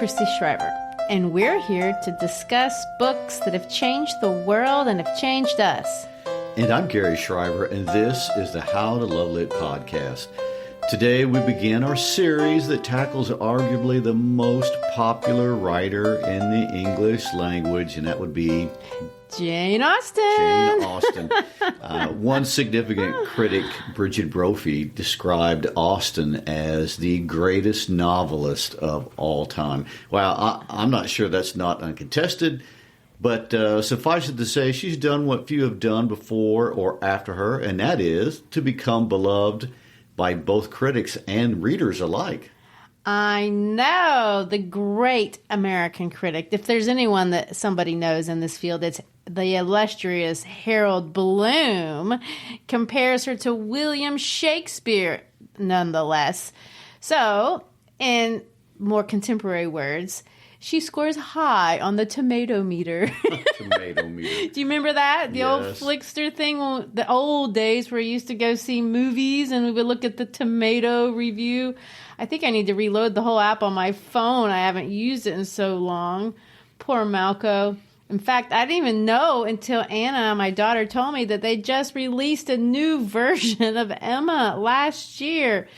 Christy Shriver, and we're here to discuss books that have changed the world and have changed us. And I'm Garry Shriver, and this is the How to Love Lit podcast. Today we begin our series that tackles arguably the most popular writer in the English language, and that would be Jane Austen. Jane Austen. One significant critic, Brigid Brophy, described Austen as the greatest novelist of all time. Well, I'm not sure that's not uncontested, but suffice it to say, she's done what few have done before or after her, and that is to become beloved by both critics and readers alike. I know, the great American critic. If there's anyone that somebody knows in this field, it's the illustrious Harold Bloom. Compares her to William Shakespeare, nonetheless. So, in more contemporary words, she scores high on the tomato meter. Tomato meter. Do you remember that? The old Flixster thing? The old days where you used to go see movies and we would look at the tomato review. I think I need to reload the whole app on my phone. I haven't used it in so long. Poor Malco. In fact, I didn't even know until Anna, my daughter, told me that they just released a new version of Emma last year.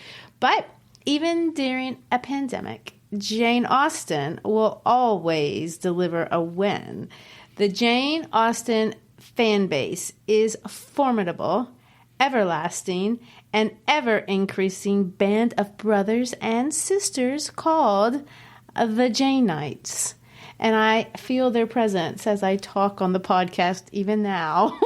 But even during a pandemic, Jane Austen will always deliver a win. The Jane Austen fan base is formidable, everlasting, an ever-increasing band of brothers and sisters called the Jane-ites. And I feel their presence as I talk on the podcast even now.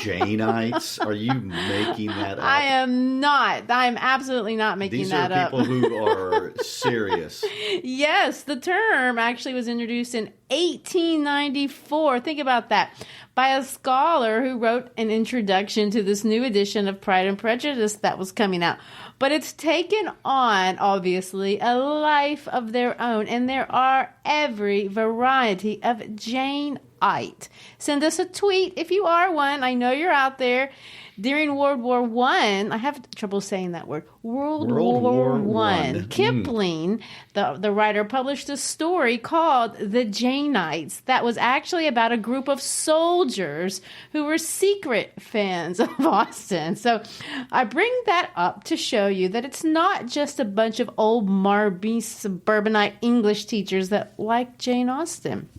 Jane-ites? Are you making that up? I am not. I'm absolutely not making that up. These are people who are serious. Yes, the term actually was introduced in 1894. Think about that. By a scholar who wrote an introduction to this new edition of Pride and Prejudice that was coming out. But it's taken on, obviously, a life of their own. And there are every variety of Jane-ite. Send us a tweet if you are one. I know you're out there. During World War I have trouble saying that word. World War I. Kipling, the writer, published a story called The Jane-ites that was actually about a group of soldiers who were secret fans of Austen. So I bring that up to show you that it's not just a bunch of old marby suburbanite English teachers that like Jane Austen.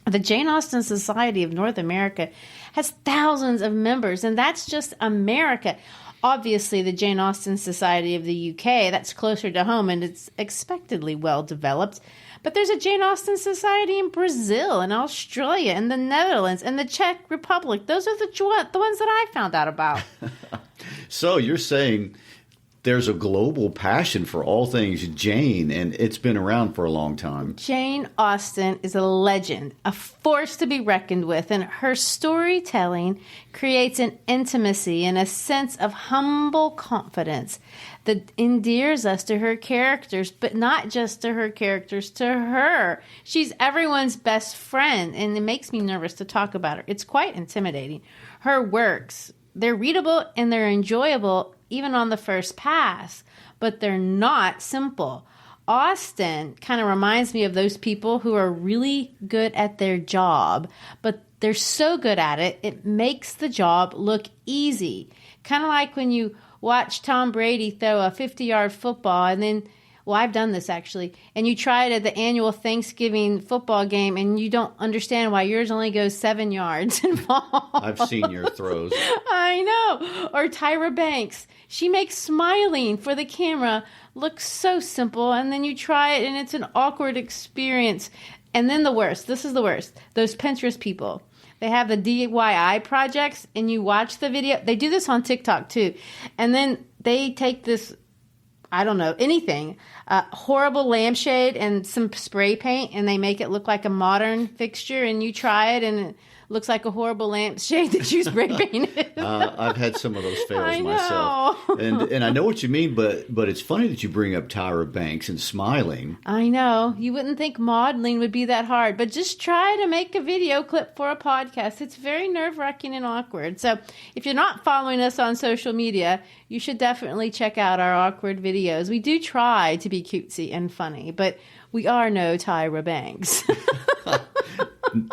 The Jane Austen Society of North America has thousands of members, and that's just America. Obviously, the Jane Austen Society of the UK, that's closer to home, and it's expectedly well developed. But there's a Jane Austen Society in Brazil, and Australia, and the Netherlands, and the Czech Republic. Those are the ones that I found out about. So you're saying there's a global passion for all things Jane, and it's been around for a long time. Jane Austen is a legend, a force to be reckoned with, and her storytelling creates an intimacy and a sense of humble confidence that endears us to her characters, but not just to her characters, to her. She's everyone's best friend, and it makes me nervous to talk about her. It's quite intimidating. Her works, they're readable and they're enjoyable even on the first pass, but they're not simple. Austen kind of reminds me of those people who are really good at their job, but they're so good at it, it makes the job look easy. Kind of like when you watch Tom Brady throw a 50-yard football and then, well, I've done this actually, and you try it at the annual Thanksgiving football game and you don't understand why yours only goes 7 yards and falls. I've seen your throws. I know. Or Tyra Banks. She makes smiling for the camera look so simple, and then you try it and it's an awkward experience. And then the worst, this is the worst, those Pinterest people. They have the DIY projects and you watch the video. They do this on TikTok too. And then they take this, I don't know, anything, horrible lampshade and some spray paint, and they make it look like a modern fixture, and you try it and it looks like a horrible lampshade that you spray painted. I've had some of those fails myself. And I know what you mean, but it's funny that you bring up Tyra Banks and smiling. I know. You wouldn't think modeling would be that hard, but just try to make a video clip for a podcast. It's very nerve-wracking and awkward. So if you're not following us on social media, you should definitely check out our awkward videos. We do try to be cutesy and funny, but We are no Tyra Banks.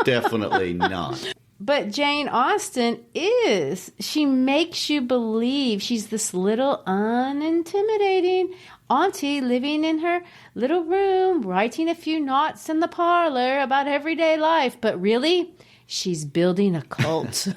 Definitely not. But Jane Austen is. She makes you believe she's this little unintimidating auntie living in her little room, writing a few notes in the parlor about everyday life. But really, she's building a cult.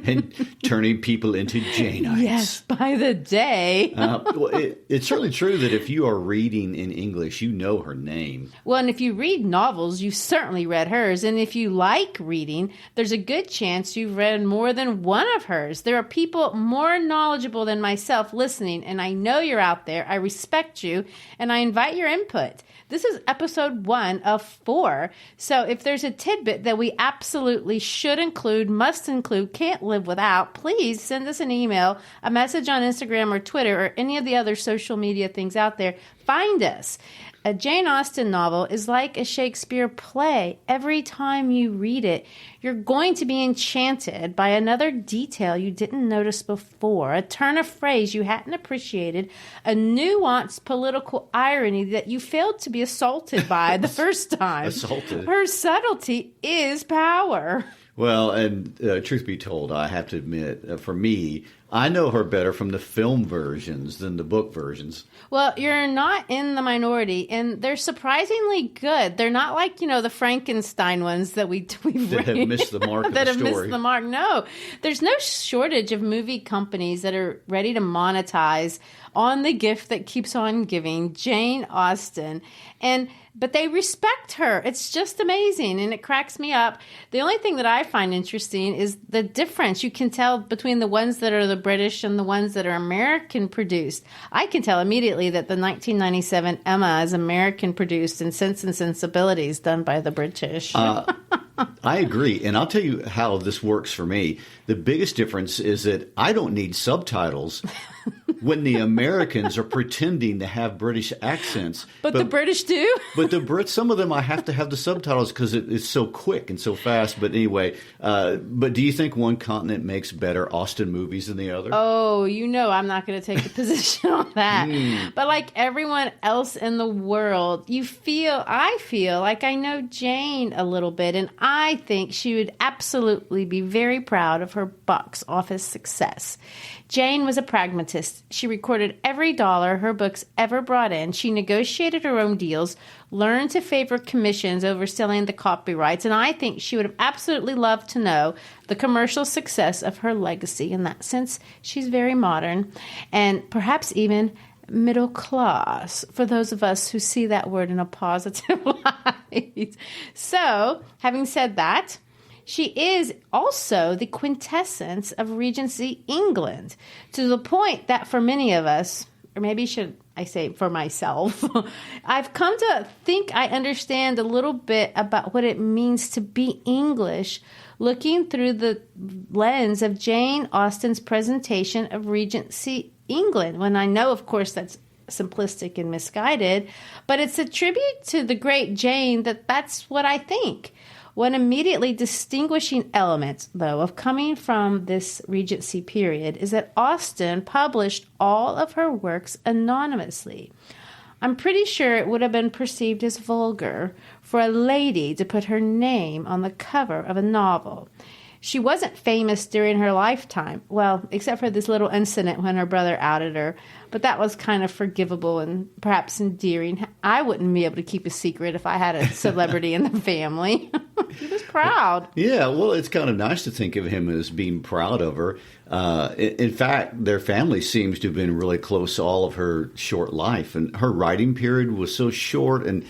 And turning people into Jane-ites. Yes, by the day. Well, it's certainly true that if you are reading in English, you know her name. Well, and if you read novels, you've certainly read hers. And if you like reading, there's a good chance you've read more than one of hers. There are people more knowledgeable than myself listening, and I know you're out there. I respect you, and I invite your input. This is episode 1 of 4. So if there's a tidbit that we absolutely should include, must include, can't live without, please send us an email, a message on Instagram or Twitter or any of the other social media things out there. Find us. A Jane Austen novel is like a Shakespeare play. Every time you read it, you're going to be enchanted by another detail you didn't notice before, a turn of phrase you hadn't appreciated, a nuanced political irony that you failed to be assaulted by the first time. Assaulted. Her subtlety is power. Well, and truth be told, I have to admit, for me, I know her better from the film versions than the book versions. Well, you're not in the minority, and they're surprisingly good. They're not like, the Frankenstein ones that we've that read. have missed the mark of that the have story. missed the mark. No, there's no shortage of movie companies that are ready to monetize on the gift that keeps on giving, Jane Austen. But they respect her. It's just amazing, and it cracks me up. The only thing that I find interesting is the difference. You can tell between the ones that are the British and the ones that are American produced. I can tell immediately that the 1997 Emma is American produced and Sense and Sensibilities done by the British. I agree. And I'll tell you how this works for me. The biggest difference is that I don't need subtitles when the Americans are pretending to have British accents. But the British do? But the Brits, some of them I have to have the subtitles because it's so quick and so fast. But anyway, but do you think one continent makes better Austen movies than the other? Oh, I'm not going to take a position on that. But like everyone else in the world, I feel like I know Jane a little bit, and I think she would absolutely be very proud of her box office success. Jane was a pragmatist. She recorded every dollar her books ever brought in. She negotiated her own deals, learned to favor commissions over selling the copyrights, and I think she would have absolutely loved to know the commercial success of her legacy. In that sense, she's very modern and perhaps even middle class, for those of us who see that word in a positive light. So, having said that, she is also the quintessence of Regency England, to the point that for many of us, or maybe should I say for myself, I've come to think I understand a little bit about what it means to be English, looking through the lens of Jane Austen's presentation of Regency England, when I know, of course, that's simplistic and misguided, but it's a tribute to the great Jane that's what I think. One immediately distinguishing element, though, of coming from this Regency period is that Austen published all of her works anonymously. I'm pretty sure it would have been perceived as vulgar for a lady to put her name on the cover of a novel. She wasn't famous during her lifetime, well, except for this little incident when her brother outed her, but that was kind of forgivable and perhaps endearing. I wouldn't be able to keep a secret if I had a celebrity in the family. He was proud. Yeah, well, it's kind of nice to think of him as being proud of her. In fact, their family seems to have been really close all of her short life. And her writing period was so short, and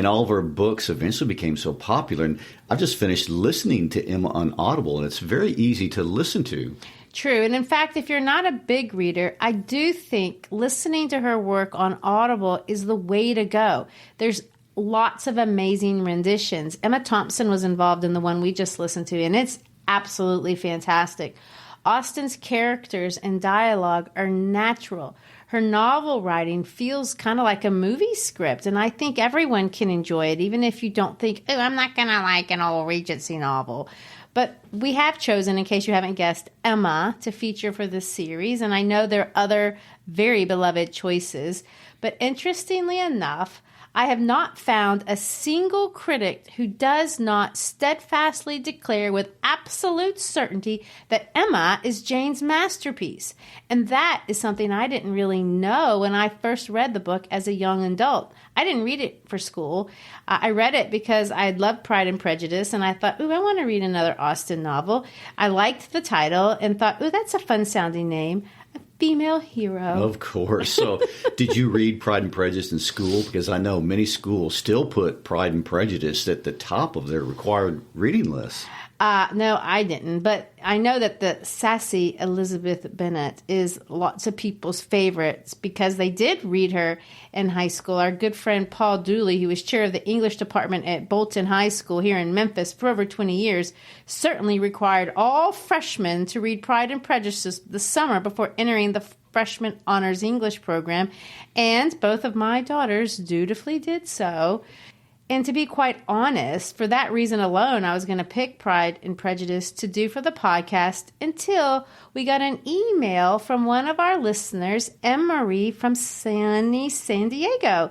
all of her books eventually became so popular. And I've just finished listening to Emma on Audible, and it's very easy to listen to. True. And in fact, if you're not a big reader, I do think listening to her work on Audible is the way to go. There's lots of amazing renditions. Emma Thompson was involved in the one we just listened to, and it's absolutely fantastic. Austen's characters and dialogue are natural. Her novel writing feels kind of like a movie script, and I think everyone can enjoy it, even if you don't think, oh, I'm not going to like an old Regency novel. But we have chosen, in case you haven't guessed, Emma to feature for this series, and I know there are other very beloved choices. But interestingly enough, I have not found a single critic who does not steadfastly declare with absolute certainty that Emma is Jane's masterpiece. And that is something I didn't really know when I first read the book as a young adult. I didn't read it for school. I read it because I loved Pride and Prejudice, and I thought, ooh, I want to read another Austen novel. I liked the title and thought, ooh, that's a fun-sounding name. Female hero. Of course. So did you read Pride and Prejudice in school? Because I know many schools still put Pride and Prejudice at the top of their required reading list. No, I didn't. But I know that the sassy Elizabeth Bennet is lots of people's favorites because they did read her in high school. Our good friend Paul Dooley, who was chair of the English department at Bolton High School here in Memphis for over 20 years, certainly required all freshmen to read Pride and Prejudice the summer before entering the freshman honors English program. And both of my daughters dutifully did so. And to be quite honest, for that reason alone, I was going to pick Pride and Prejudice to do for the podcast until we got an email from one of our listeners, Emery from sunny San Diego.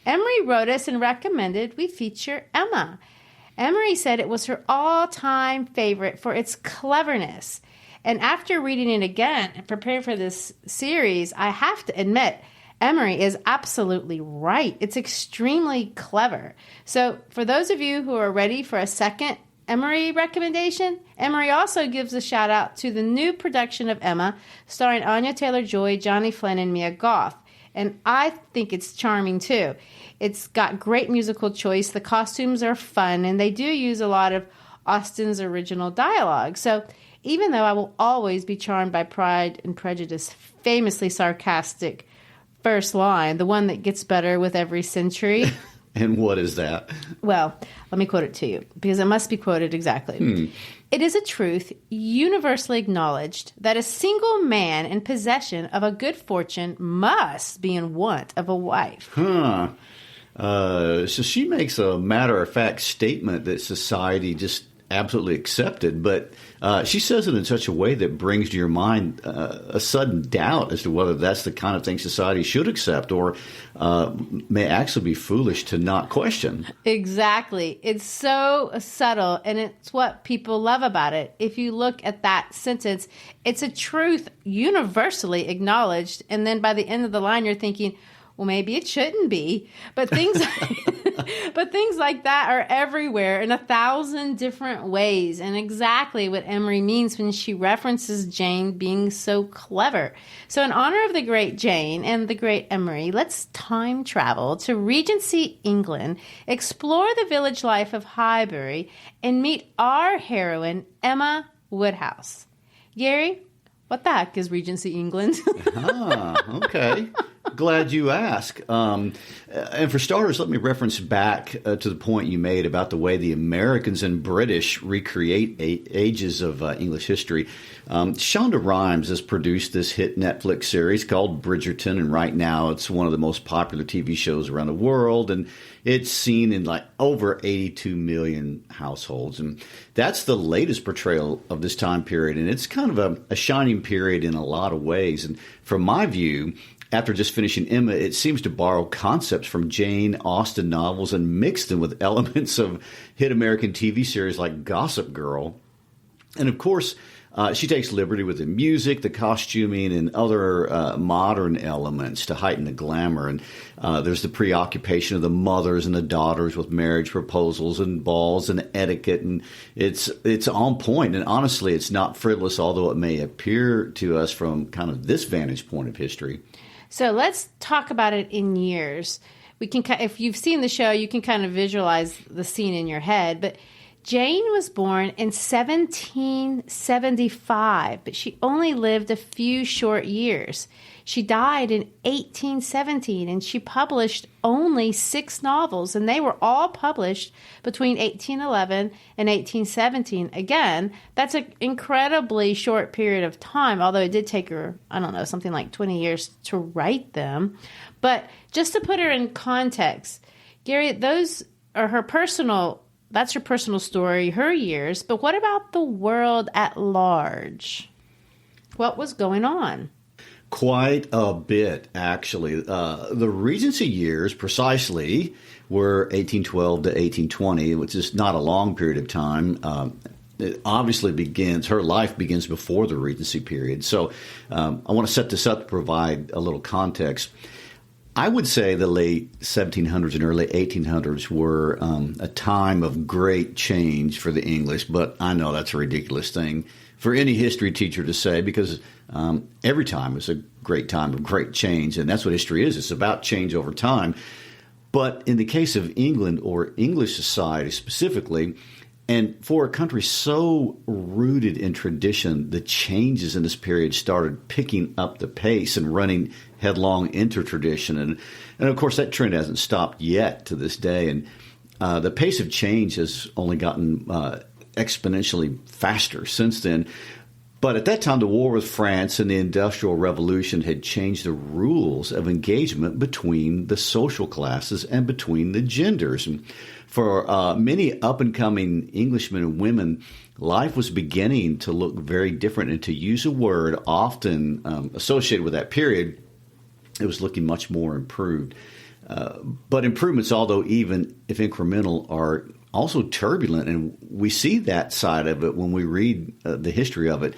Emery wrote us and recommended we feature Emma. Emery said it was her all-time favorite for its cleverness. And after reading it again and preparing for this series, I have to admit, Emery is absolutely right. It's extremely clever. So for those of you who are ready for a second Emery recommendation, Emery also gives a shout out to the new production of Emma, starring Anya Taylor-Joy, Johnny Flynn, and Mia Goth. And I think it's charming too. It's got great musical choice. The costumes are fun, and they do use a lot of Austen's original dialogue. So even though I will always be charmed by Pride and Prejudice, famously sarcastic first line, the one that gets better with every century. And what is that? Well, let me quote it to you, because it must be quoted exactly. It is a truth universally acknowledged that a single man in possession of a good fortune must be in want of a wife. So she makes a matter-of-fact statement that society just absolutely accepted, but she says it in such a way that brings to your mind a sudden doubt as to whether that's the kind of thing society should accept or may actually be foolish to not question. Exactly. It's so subtle, and it's what people love about it. If you look at that sentence, it's a truth universally acknowledged, and then by the end of the line, you're thinking, well, maybe it shouldn't be. But things like that are everywhere in 1,000 different ways. And exactly what Emery means when she references Jane being so clever. So in honor of the great Jane and the great Emery, let's time travel to Regency, England, explore the village life of Highbury, and meet our heroine, Emma Woodhouse. Gary, what the heck is Regency, England? Okay. Glad you asked. And for starters, let me reference back to the point you made about the way the Americans and British recreate ages of English history. Shonda Rhimes has produced this hit Netflix series called Bridgerton, and right now it's one of the most popular TV shows around the world, and it's seen in like over 82 million households. And that's the latest portrayal of this time period, and it's kind of a shining period in a lot of ways. And from my view, after just finishing Emma, it seems to borrow concepts from Jane Austen novels and mix them with elements of hit American TV series like Gossip Girl. And of course, she takes liberty with the music, the costuming, and other modern elements to heighten the glamour. And there's the preoccupation of the mothers and the daughters with marriage proposals and balls and etiquette. And it's on point. And honestly, it's not frivolous, although it may appear to us from kind of this vantage point of history. So let's talk about it in years. We can, if you've seen the show, you can kind of visualize the scene in your head. But Jane was born in 1775, but she only lived a few short years. She died in 1817, and she published only 6 novels, and they were all published between 1811 and 1817. Again, that's an incredibly short period of time, although it did take her, I don't know, something like 20 years to write them. But just to put her in context, Gary, those are her personal, that's her personal story, her years. But what about the world at large? What was going on? Quite a bit, actually. The Regency years, precisely, were 1812 to 1820, which is not a long period of time. It obviously her life begins before the Regency period. So I want to set this up to provide a little context. I would say the late 1700s and early 1800s were a time of great change for the English, but I know that's a ridiculous thing for any history teacher to say, because every time is a great time of great change, and that's what history is. It's about change over time. But in the case of England, or English society specifically, and for a country so rooted in tradition, the changes in this period started picking up the pace and running headlong into tradition. And of course, that trend hasn't stopped yet to this day. And the pace of change has only gotten exponentially faster since then. But at that time, the war with France and the Industrial Revolution had changed the rules of engagement between the social classes and between the genders. And for many up-and-coming Englishmen and women, life was beginning to look very different. And to use a word often associated with that period, it was looking much more improved. But improvements, although even if incremental, are also turbulent, and we see that side of it when we read the history of it.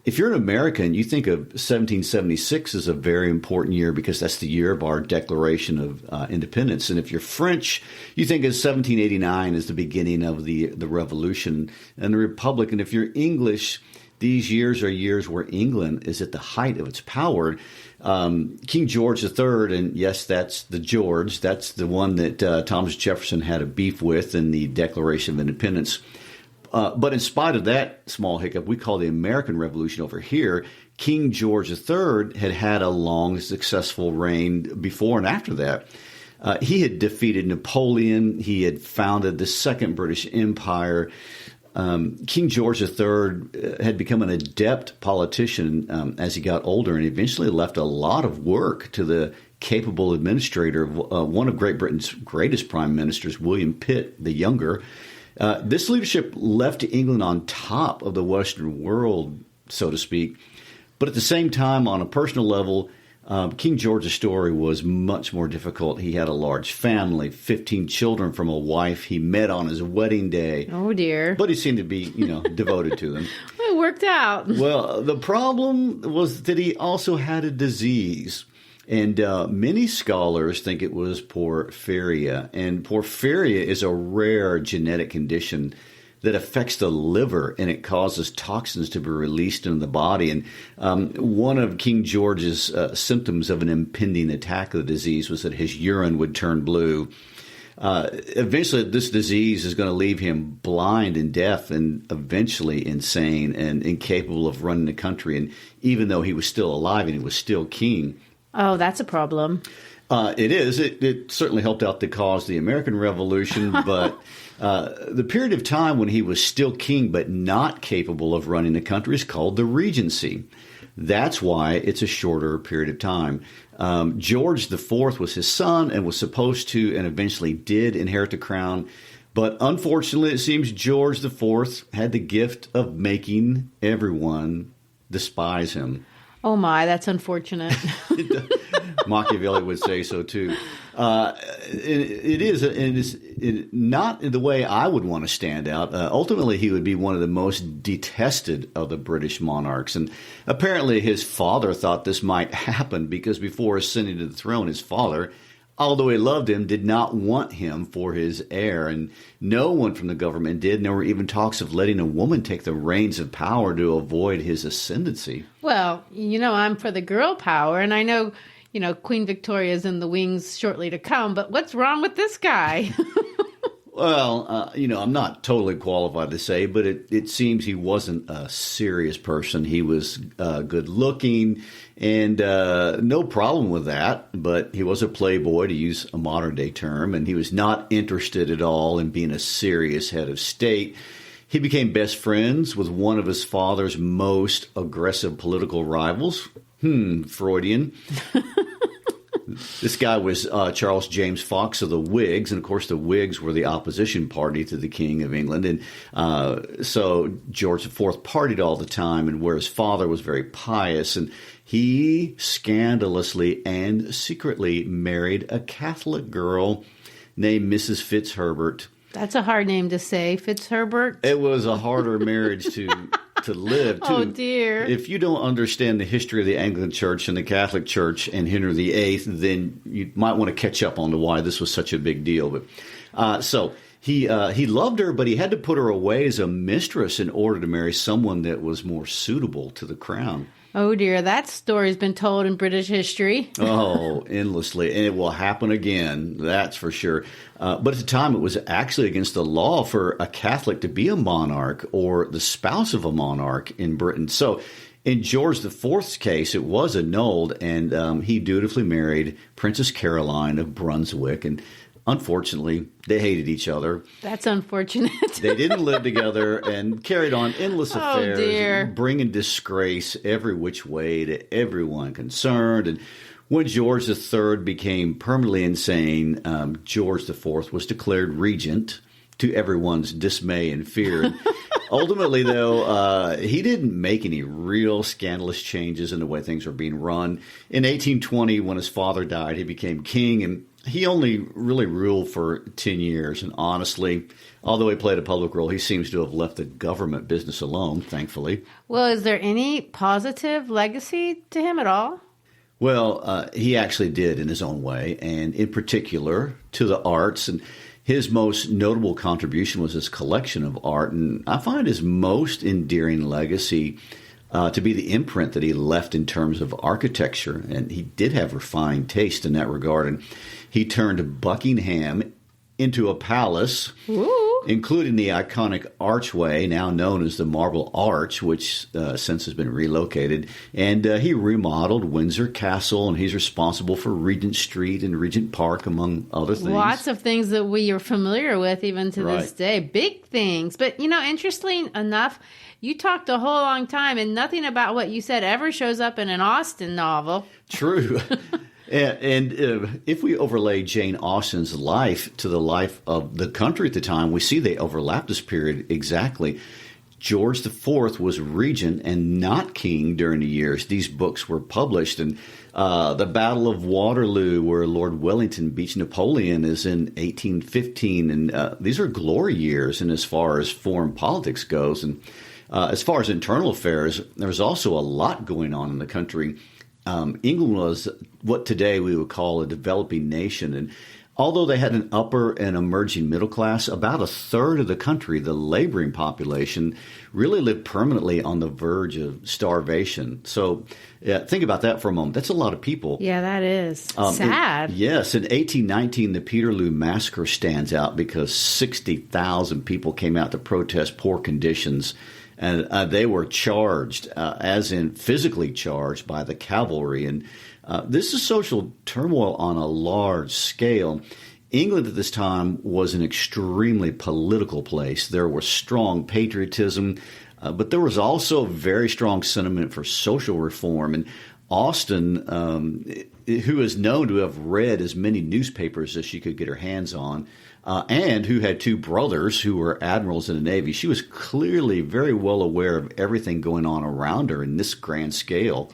If you're an American, you think of 1776 as a very important year because that's the year of our Declaration of Independence. And if you're French, you think of 1789 as the beginning of the Revolution and the Republic. And if you're English, these years are years where England is at the height of its power. King George III, and yes, that's the George, that's the one that Thomas Jefferson had a beef with in the Declaration of Independence. But in spite of that small hiccup, we call the American Revolution over here, King George III had a long, successful reign before and after that. He had defeated Napoleon. He had founded the Second British Empire. King George III had become an adept politician as he got older, and eventually left a lot of work to the capable administrator of one of Great Britain's greatest prime ministers, William Pitt the Younger. This leadership left England on top of the Western world, so to speak. But at the same time, on a personal level, King George's story was much more difficult. He had a large family, 15 children from a wife he met on his wedding day. Oh, dear. But he seemed to be, devoted to them. Well, it worked out. Well, the problem was that he also had a disease. And many scholars think it was porphyria. And porphyria is a rare genetic condition that affects the liver, and it causes toxins to be released into the body. And one of King George's symptoms of an impending attack of the disease was that his urine would turn blue. Eventually, this disease is going to leave him blind and deaf and eventually insane and incapable of running the country. And even though he was still alive and he was still king. Oh, that's a problem. It is. It certainly helped out to cause the American Revolution, but the period of time when he was still king but not capable of running the country is called the Regency. That's why it's a shorter period of time. George IV was his son and was supposed to and eventually did inherit the crown. But unfortunately, it seems George IV had the gift of making everyone despise him. Oh, my, that's unfortunate. Machiavelli would say so, too. It is, and it's not in the way I would want to stand out. Ultimately, he would be one of the most detested of the British monarchs. And apparently his father thought this might happen because before ascending to the throne, his father, although he loved him, did not want him for his heir. And no one from the government did. And there were even talks of letting a woman take the reins of power to avoid his ascendancy. Well, I'm for the girl power, and I know, Queen Victoria's in the wings shortly to come, but what's wrong with this guy? Well, I'm not totally qualified to say, but it seems he wasn't a serious person. He was good looking and no problem with that, but he was a playboy, to use a modern day term, and he was not interested at all in being a serious head of state. He became best friends with one of his father's most aggressive political rivals. Freudian. This guy was Charles James Fox of the Whigs, and of course the Whigs were the opposition party to the King of England. And so George IV partied all the time, and where his father was very pious, and he scandalously and secretly married a Catholic girl named Mrs. Fitzherbert. That's a hard name to say, Fitzherbert. It was a harder marriage to live, too. Oh, dear. If you don't understand the history of the Anglican Church and the Catholic Church and Henry VIII, then you might want to catch up on why this was such a big deal. But so he loved her, but he had to put her away as a mistress in order to marry someone that was more suitable to the crown. Oh, dear. That story's been told in British history. Oh, endlessly. And it will happen again, that's for sure. But at the time, it was actually against the law for a Catholic to be a monarch or the spouse of a monarch in Britain. So in George IV's case, it was annulled, and he dutifully married Princess Caroline of Brunswick. And unfortunately, they hated each other. That's unfortunate. They didn't live together and carried on endless affairs, dear. bringing disgrace every which way to everyone concerned. And when George III became permanently insane, George IV was declared regent to everyone's dismay and fear. And ultimately, though, he didn't make any real scandalous changes in the way things were being run. In 1820, when his father died, he became king, and he only really ruled for 10 years. And honestly, although he played a public role, he seems to have left the government business alone, thankfully. Well, is there any positive legacy to him at all? Well, he actually did in his own way, and in particular to the arts. And his most notable contribution was his collection of art. And I find his most endearing legacy to be the imprint that he left in terms of architecture. And he did have refined taste in that regard. And he turned Buckingham into a palace, including the iconic archway, now known as the Marble Arch, which since has been relocated. And he remodeled Windsor Castle, and he's responsible for Regent Street and Regent Park, among other things. Lots of things that we are familiar with even to this day. Big things. But, interestingly enough, you talked a whole long time, and nothing about what you said ever shows up in an Austen novel. True. And if we overlay Jane Austen's life to the life of the country at the time, we see they overlap this period exactly. George IV was regent and not king during the years these books were published. And the Battle of Waterloo, where Lord Wellington beats Napoleon, is in 1815. And these are glory years, and as far as foreign politics goes. And as far as internal affairs, there's also a lot going on in the country. England was what today we would call a developing nation. And although they had an upper and emerging middle class, about a third of the country, the laboring population, really lived permanently on the verge of starvation. So think about that for a moment. That's a lot of people. Yeah, that is sad. Yes. In 1819, the Peterloo Massacre stands out because 60,000 people came out to protest poor conditions. And they were charged, as in physically charged, by the cavalry. And this is social turmoil on a large scale. England at this time was an extremely political place. There was strong patriotism, but there was also very strong sentiment for social reform. And Austen, who is known to have read as many newspapers as she could get her hands on, and who had two brothers who were admirals in the Navy, she was clearly very well aware of everything going on around her in this grand scale.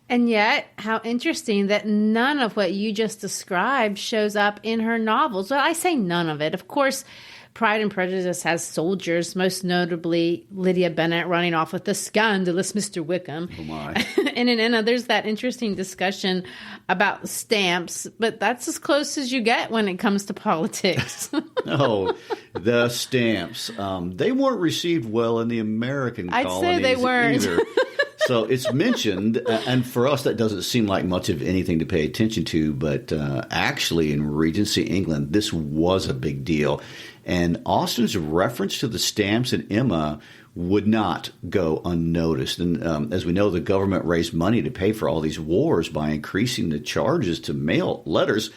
And yet, how interesting that none of what you just described shows up in her novels. Well, I say none of it. Of course, Pride and Prejudice has soldiers, most notably Lydia Bennet running off with the scandalous Mr. Wickham. Oh, my. And in Anna, there's that interesting discussion about stamps, but that's as close as you get when it comes to politics. Oh, the stamps. They weren't received well in the American colonies I'd say they weren't. either. So it's mentioned, and for us that doesn't seem like much of anything to pay attention to, but actually in Regency England, this was a big deal. And Austen's reference to the stamps in Emma would not go unnoticed. And as we know, the government raised money to pay for all these wars by increasing the charges to mail letters.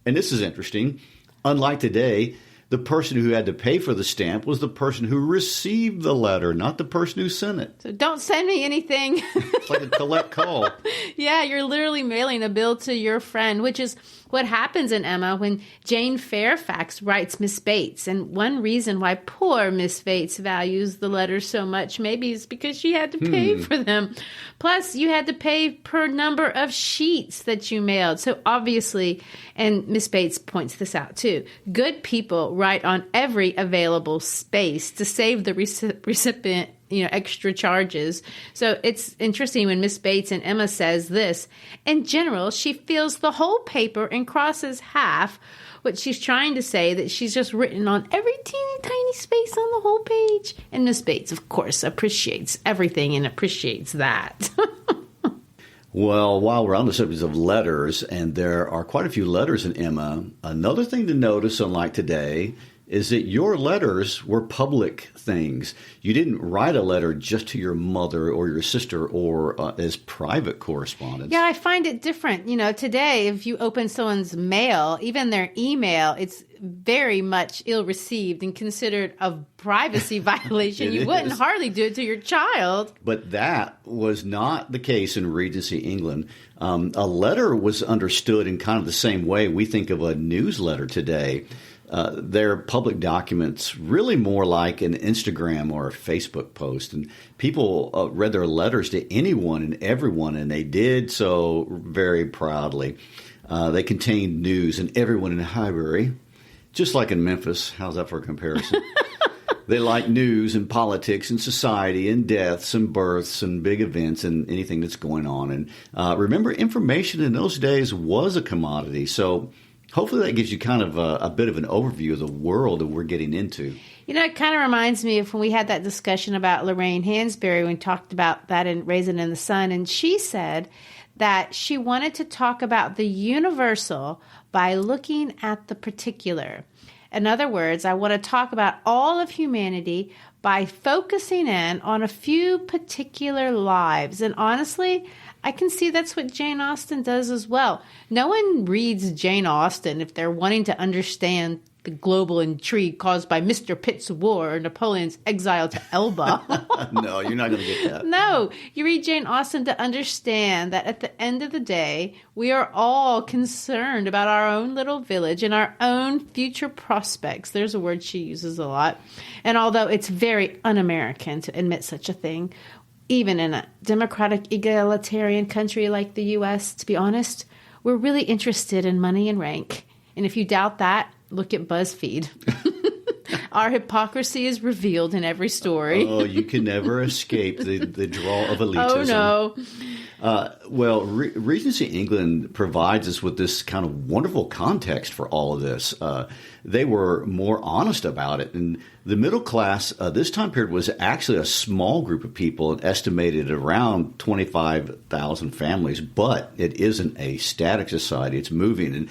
And this is interesting. Unlike today, the person who had to pay for the stamp was the person who received the letter, not the person who sent it. So don't send me anything. It's like a collect call. Yeah, you're literally mailing a bill to your friend, which is what happens in Emma when Jane Fairfax writes Miss Bates. And one reason why poor Miss Bates values the letters so much maybe is because she had to pay for them. Plus, you had to pay per number of sheets that you mailed. So obviously, and Miss Bates points this out too, good people write on every available space to save the recipient extra charges. So it's interesting when Miss Bates and Emma says this. In general, she fills the whole paper and crosses half. What she's trying to say that she's just written on every teeny tiny space on the whole page. And Miss Bates, of course, appreciates everything and appreciates that. Well, while we're on the subject of letters, and there are quite a few letters in Emma, another thing to notice, unlike today, is that your letters were public things. You didn't write a letter just to your mother or your sister or as private correspondence. Yeah, I find it different. Today, if you open someone's mail, even their email, it's very much ill-received and considered a privacy violation. You wouldn't hardly do it to your child. But that was not the case in Regency England. A letter was understood in kind of the same way we think of a newsletter today. They're public documents, really more like an Instagram or a Facebook post. And people read their letters to anyone and everyone, and they did so very proudly. They contained news, and everyone in Highbury, just like in Memphis, how's that for a comparison? They like news and politics and society and deaths and births and big events and anything that's going on. And remember, information in those days was a commodity. So hopefully that gives you kind of a bit of an overview of the world that we're getting into. It kind of reminds me of when we had that discussion about Lorraine Hansberry when we talked about that in Raisin in the Sun. And she said that she wanted to talk about the universal by looking at the particular. In other words, I want to talk about all of humanity by focusing in on a few particular lives. And honestly, I can see that's what Jane Austen does as well. No one reads Jane Austen if they're wanting to understand the global intrigue caused by Mr. Pitt's war or Napoleon's exile to Elba. No, you're not going to get that. No, you read Jane Austen to understand that at the end of the day, we are all concerned about our own little village and our own future prospects. There's a word she uses a lot. And although it's very un-American to admit such a thing, even in a democratic, egalitarian country like the U.S., to be honest, we're really interested in money and rank. And if you doubt that, look at BuzzFeed. Our hypocrisy is revealed in every story. Oh, you can never escape the draw of elitism. Oh, no. Regency England provides us with this kind of wonderful context for all of this. They were more honest about it. And the middle class, this time period, was actually a small group of people, estimated at around 25,000 families. But it isn't a static society. It's moving. And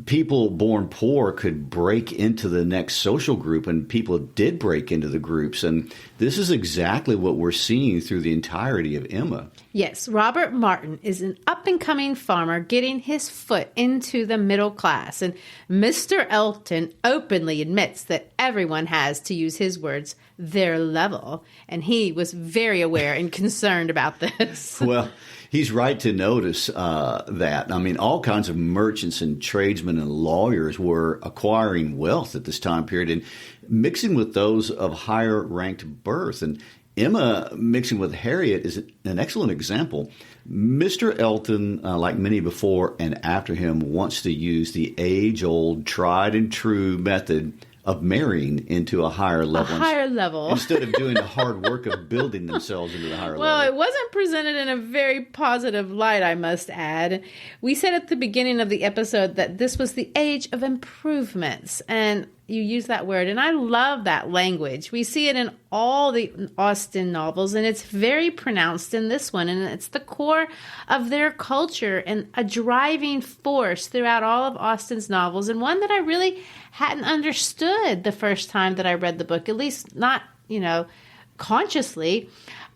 people born poor could break into the next social group, and people did break into the groups. And this is exactly what we're seeing through the entirety of Emma. Yes, Robert Martin is an up-and-coming farmer getting his foot into the middle class. And Mr. Elton openly admits that everyone has, to use his words, their level. And he was very aware and concerned about this. Well, he's right to notice that. I mean, all kinds of merchants and tradesmen and lawyers were acquiring wealth at this time period and mixing with those of higher ranked birth. And Emma mixing with Harriet is an excellent example. Mr. Elton, like many before and after him, wants to use the age-old, tried-and-true method of marrying into a higher level. A higher level. Instead of doing the hard work of building themselves into the higher level. Well, it wasn't presented in a very positive light, I must add. We said at the beginning of the episode that this was the age of improvements, and you use that word, and I love that language. We see it in all the Austen novels, and it's very pronounced in this one, and it's the core of their culture and a driving force throughout all of Austen's novels, and one that I really hadn't understood the first time that I read the book, at least not, consciously.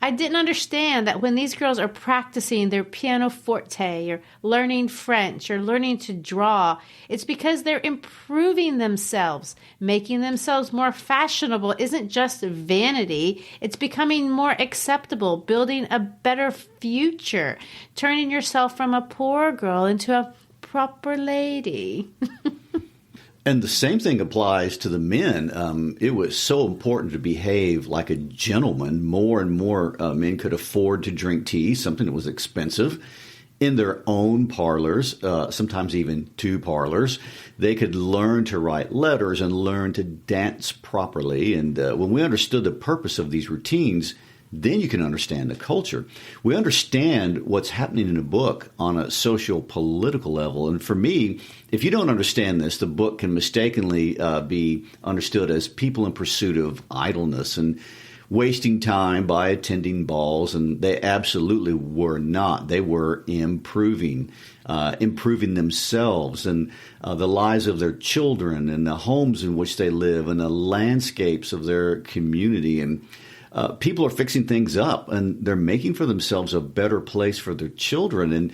I didn't understand that when these girls are practicing their pianoforte or learning French or learning to draw, it's because they're improving themselves. Making themselves more fashionable isn't just vanity. It's becoming more acceptable, building a better future, turning yourself from a poor girl into a proper lady. And the same thing applies to the men. It was so important to behave like a gentleman. More and more men could afford to drink tea, something that was expensive, in their own parlors, sometimes even two parlors. They could learn to write letters and learn to dance properly. And when we understood the purpose of these routines, then you can understand the culture. We understand what's happening in a book on a social, political level. And for me, if you don't understand this, the book can mistakenly be understood as people in pursuit of idleness and wasting time by attending balls. And they absolutely were not. They were improving themselves and the lives of their children and the homes in which they live and the landscapes of their community. And people are fixing things up, and they're making for themselves a better place for their children. And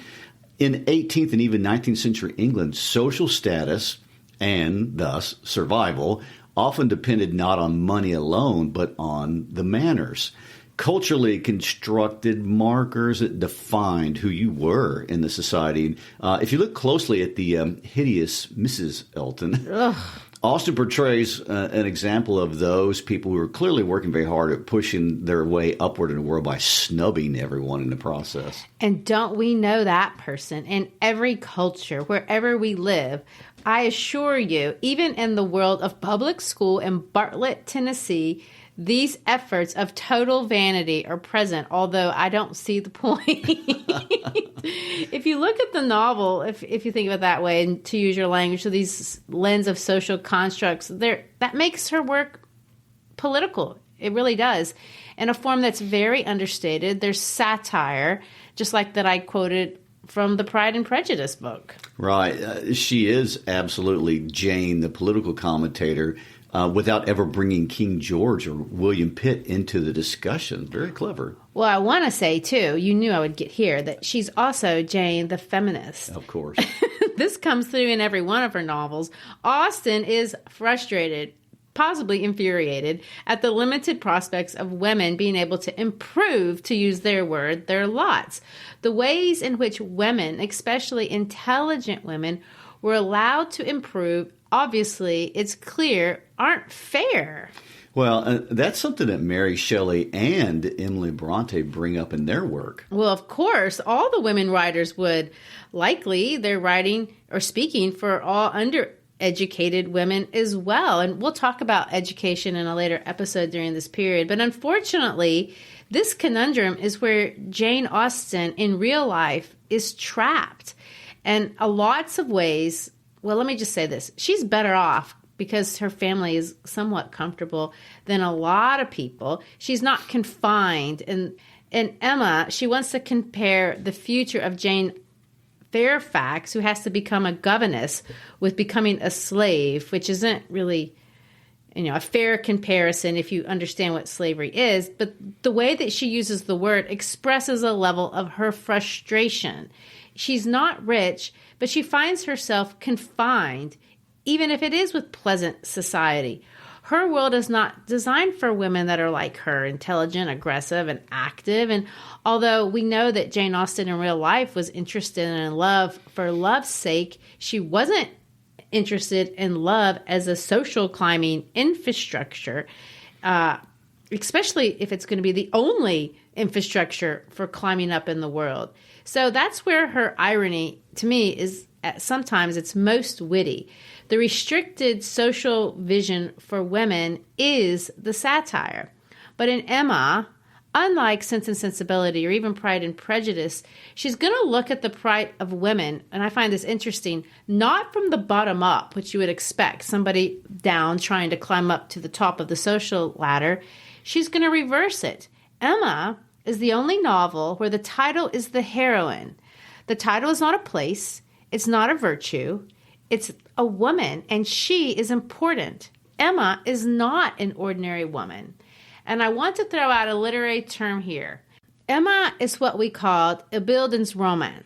in 18th and even 19th century England, social status and thus survival often depended not on money alone, but on the manners. Culturally constructed markers that defined who you were in the society. If you look closely at the hideous Mrs. Elton, Austen portrays an example of those people who are clearly working very hard at pushing their way upward in the world by snubbing everyone in the process. And don't we know that person in every culture, wherever we live? I assure you, even in the world of public school in Bartlett, Tennessee, these efforts of total vanity are present, although I don't see the point. If you look at the novel, if you think of it that way, and to use your language, so these lens of social constructs, that makes her work political. It really does. In a form that's very understated. There's satire, just like that I quoted from the Pride and Prejudice book. Right. She is absolutely Jane, the political commentator, without ever bringing King George or William Pitt into the discussion. Very clever. Well, I want to say, too, you knew I would get here, that she's also Jane the feminist. Of course. This comes through in every one of her novels. Austen is frustrated, possibly infuriated, at the limited prospects of women being able to improve, to use their word, their lots. The ways in which women, especially intelligent women, were allowed to improve, obviously, it's clear, aren't fair. Well, that's something that Mary Shelley and Emily Bronte bring up in their work. Well, of course, all the women writers would. Likely, they're writing or speaking for all undereducated women as well. And we'll talk about education in a later episode during this period. But unfortunately, this conundrum is where Jane Austen in real life is trapped. And in lots of ways, well, let me just say this. She's better off because her family is somewhat comfortable than a lot of people. She's not confined. And Emma, she wants to compare the future of Jane Fairfax, who has to become a governess, with becoming a slave, which isn't really, a fair comparison if you understand what slavery is. But the way that she uses the word expresses a level of her frustration. She's not rich, but she finds herself confined, even if it is with pleasant society. Her world is not designed for women that are like her, intelligent, aggressive, and active. And although we know that Jane Austen in real life was interested in love for love's sake, she wasn't interested in love as a social climbing infrastructure, especially if it's going to be the only infrastructure for climbing up in the world. So that's where her irony, to me, is sometimes it's most witty. The restricted social vision for women is the satire. But in Emma, unlike Sense and Sensibility or even Pride and Prejudice, she's going to look at the plight of women, and I find this interesting, not from the bottom up, which you would expect, somebody down trying to climb up to the top of the social ladder. She's going to reverse it. Emma is the only novel where the title is the heroine. The title is not a place. It's not a virtue. It's a woman, and she is important. Emma is not an ordinary woman. And I want to throw out a literary term here. Emma is what we called a Bildungsroman.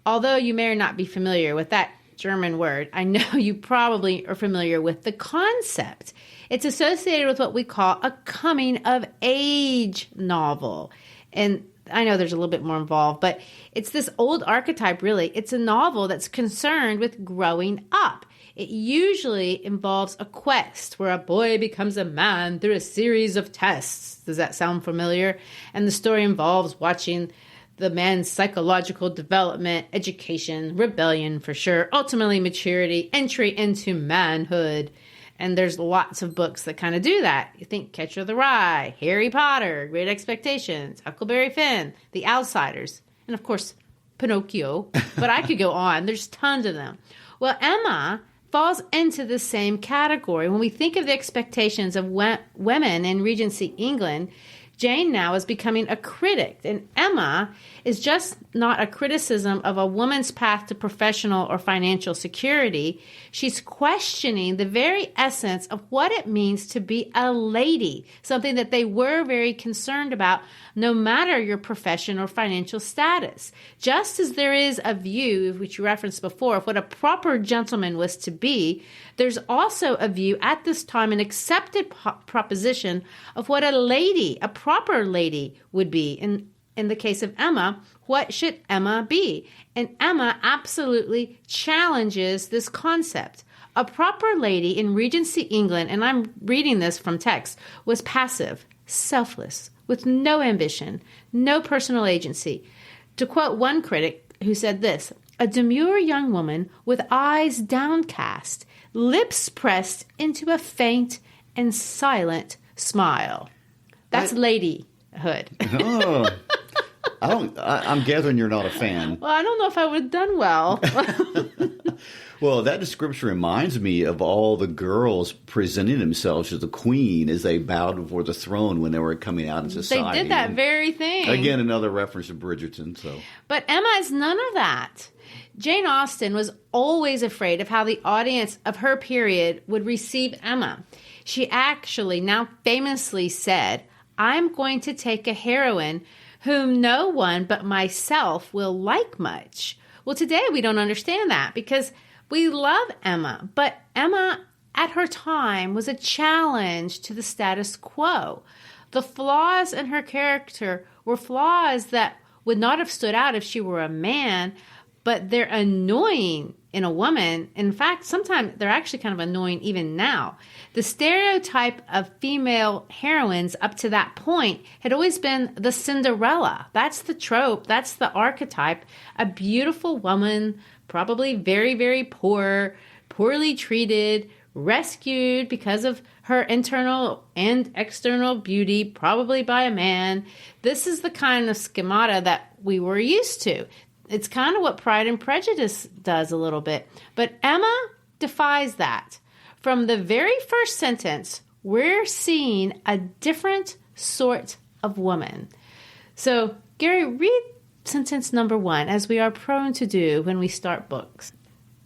Although you may or not be familiar with that German word, I know you probably are familiar with the concept. It's associated with what we call a coming-of-age novel. And I know there's a little bit more involved, but it's this old archetype, really. It's a novel that's concerned with growing up. It usually involves a quest where a boy becomes a man through a series of tests. Does that sound familiar? And the story involves watching the man's psychological development, education, rebellion for sure, ultimately maturity, entry into manhood. And there's lots of books that kind of do that. You think Catcher in the Rye, Harry Potter, Great Expectations, Huckleberry Finn, The Outsiders, and of course, Pinocchio. But I could go on. There's tons of them. Well, Emma falls into the same category. When we think of the expectations of women in Regency England, Jane now is becoming a critic, and Emma is just not a criticism of a woman's path to professional or financial security. She's questioning the very essence of what it means to be a lady, something that they were very concerned about, no matter your profession or financial status. Just as there is a view, which you referenced before, of what a proper gentleman was to be, there's also a view at this time, an accepted proposition of what a lady, a proper lady, would be. In the case of Emma, what should Emma be? And Emma absolutely challenges this concept. A proper lady in Regency England, and I'm reading this from text, was passive, selfless, with no ambition, no personal agency. To quote one critic who said this, a demure young woman with eyes downcast, lips pressed into a faint and silent smile. That's ladyhood. Oh, I'm gathering you're not a fan. Well, I don't know if I would have done well. Well, that description reminds me of all the girls presenting themselves as the queen as they bowed before the throne when they were coming out in society. They did that very thing. Again, another reference to Bridgerton. So, but Emma is none of that. Jane Austen was always afraid of how the audience of her period would receive Emma. She actually now famously said, I'm going to take a heroine whom no one but myself will like much. Well, today we don't understand that because we love Emma, but Emma at her time was a challenge to the status quo. The flaws in her character were flaws that would not have stood out if she were a man, but they're annoying in a woman. In fact, sometimes they're actually kind of annoying even now. The stereotype of female heroines up to that point had always been the Cinderella. That's the trope. That's the archetype. A beautiful woman, probably very, very poor, poorly treated, rescued because of her internal and external beauty, probably by a man. This is the kind of schemata that we were used to. It's kind of what Pride and Prejudice does a little bit. But Emma defies that. From the very first sentence, we're seeing a different sort of woman. So, Gary, read sentence number 1, as we are prone to do when we start books.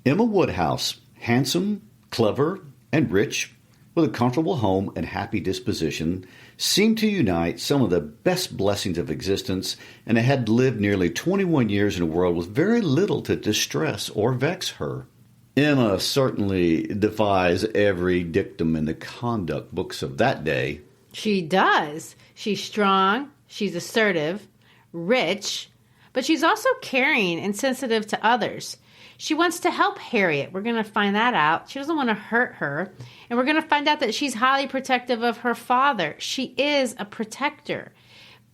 Emma Woodhouse, handsome, clever, and rich, with a comfortable home and happy disposition, seemed to unite some of the best blessings of existence, and had lived nearly 21 years in a world with very little to distress or vex her. Emma certainly defies every dictum in the conduct books of that day. She does. She's strong, she's assertive, rich, but she's also caring and sensitive to others. She wants to help Harriet. We're going to find that out. She doesn't want to hurt her. And we're going to find out that she's highly protective of her father. She is a protector.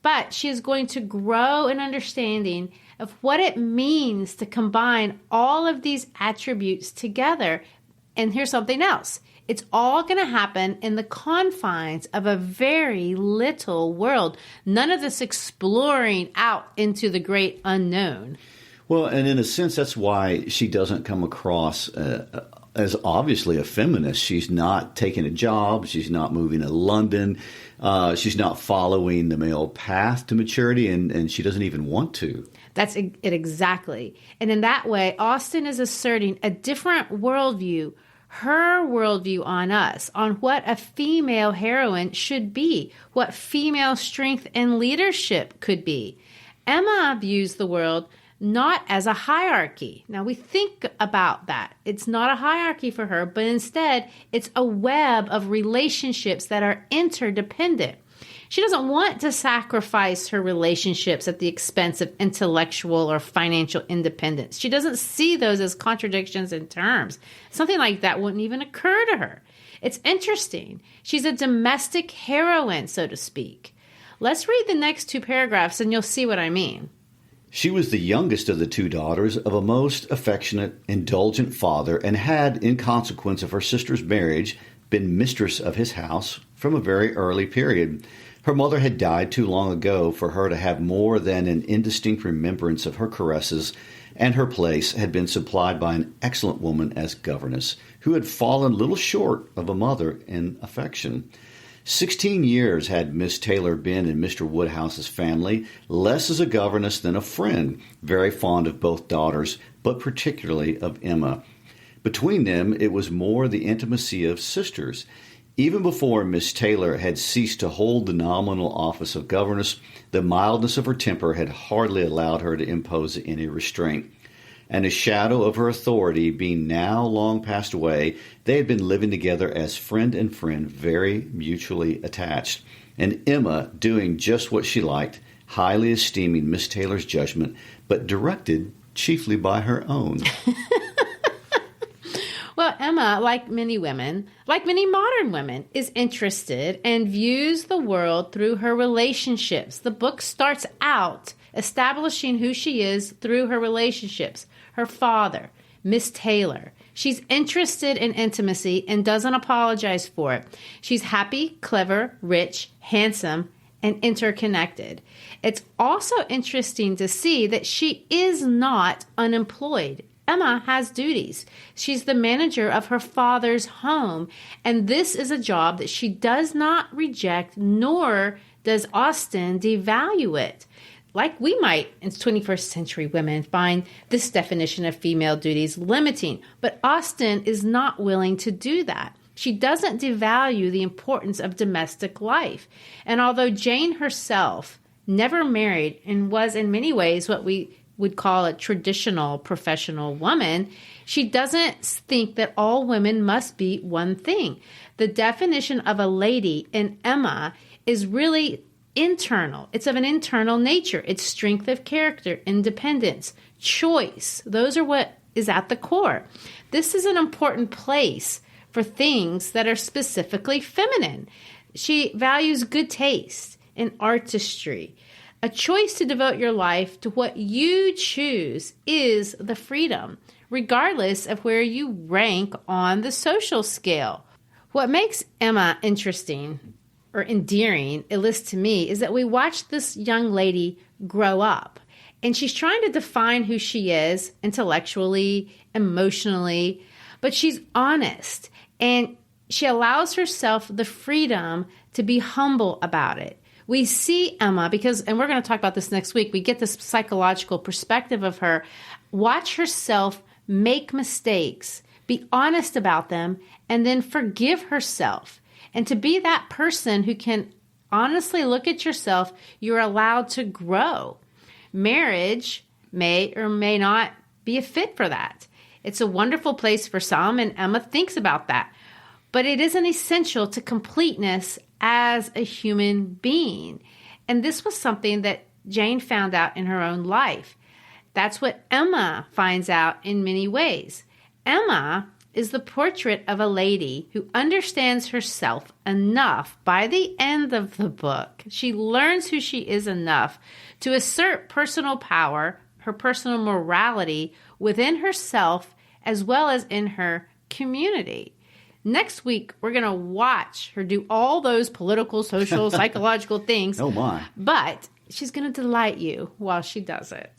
But she is going to grow in understanding of what it means to combine all of these attributes together. And here's something else. It's all going to happen in the confines of a very little world. None of this exploring out into the great unknown. Well, and in a sense, that's why she doesn't come across as obviously a feminist. She's not taking a job. She's not moving to London. She's not following the male path to maturity, and she doesn't even want to. That's it exactly. And in that way, Austen is asserting a different worldview, her worldview on us, on what a female heroine should be, what female strength and leadership could be. Emma views the world not as a hierarchy. Now, we think about that. It's not a hierarchy for her, but instead, it's a web of relationships that are interdependent. She doesn't want to sacrifice her relationships at the expense of intellectual or financial independence. She doesn't see those as contradictions in terms. Something like that wouldn't even occur to her. It's interesting. She's a domestic heroine, so to speak. Let's read the next 2 paragraphs and you'll see what I mean. She was the youngest of the 2 daughters of a most affectionate, indulgent father, and had, in consequence of her sister's marriage, been mistress of his house from a very early period. Her mother had died too long ago for her to have more than an indistinct remembrance of her caresses, and her place had been supplied by an excellent woman as governess, who had fallen little short of a mother in affection. 16 years had Miss Taylor been in Mr. Woodhouse's family, less as a governess than a friend, very fond of both daughters, but particularly of Emma. Between them, it was more the intimacy of sisters. Even before Miss Taylor had ceased to hold the nominal office of governess, the mildness of her temper had hardly allowed her to impose any restraint. And a shadow of her authority being now long passed away, they had been living together as friend and friend, very mutually attached. And Emma doing just what she liked, highly esteeming Miss Taylor's judgment, but directed chiefly by her own. Well, Emma, like many women, like many modern women, is interested and views the world through her relationships. The book starts out establishing who she is through her relationships. Her father, Miss Taylor. She's interested in intimacy and doesn't apologize for it. She's happy, clever, rich, handsome, and interconnected. It's also interesting to see that she is not unemployed. Emma has duties. She's the manager of her father's home, and this is a job that she does not reject, nor does Austen devalue it. Like we might, in 21st century women, find this definition of female duties limiting, but Austen is not willing to do that. She doesn't devalue the importance of domestic life. And although Jane herself never married and was in many ways what we would call a traditional professional woman, she doesn't think that all women must be one thing. The definition of a lady in Emma is really internal. It's of an internal nature. It's strength of character, independence, choice. Those are what is at the core. This is an important place for things that are specifically feminine. She values good taste and artistry. A choice to devote your life to what you choose is the freedom, regardless of where you rank on the social scale. What makes Emma interesting or endearing, at least to me, is that we watch this young lady grow up. And she's trying to define who she is intellectually, emotionally, but she's honest. And she allows herself the freedom to be humble about it. We see Emma because, and we're going to talk about this next week, we get this psychological perspective of her, watch herself make mistakes, be honest about them, and then forgive herself. And to be that person who can honestly look at yourself, you're allowed to grow. Marriage may or may not be a fit for that. It's a wonderful place for some, and Emma thinks about that. But it isn't essential to completeness as a human being. And this was something that Jane found out in her own life. That's what Emma finds out in many ways. Emma is the portrait of a lady who understands herself enough by the end of the book. She learns who she is enough to assert personal power, her personal morality within herself as well as in her community. Next week, we're going to watch her do all those political, social, psychological things. Oh, my. But she's going to delight you while she does it.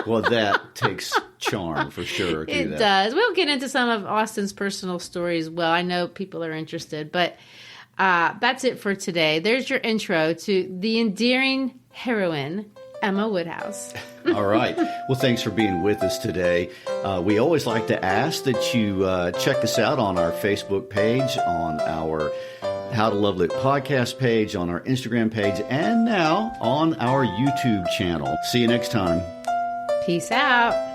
Well, that takes charm for sure. It does. We'll get into some of Austen's personal stories as well. I know people are interested, but that's it for today. There's your intro to the endearing heroine, Emma Woodhouse. All right. Well, thanks for being with us today. We always like to ask that you check us out on our Facebook page, on our How to Love Lit podcast page, on our Instagram page, and now on our YouTube channel. See you next time. Peace out.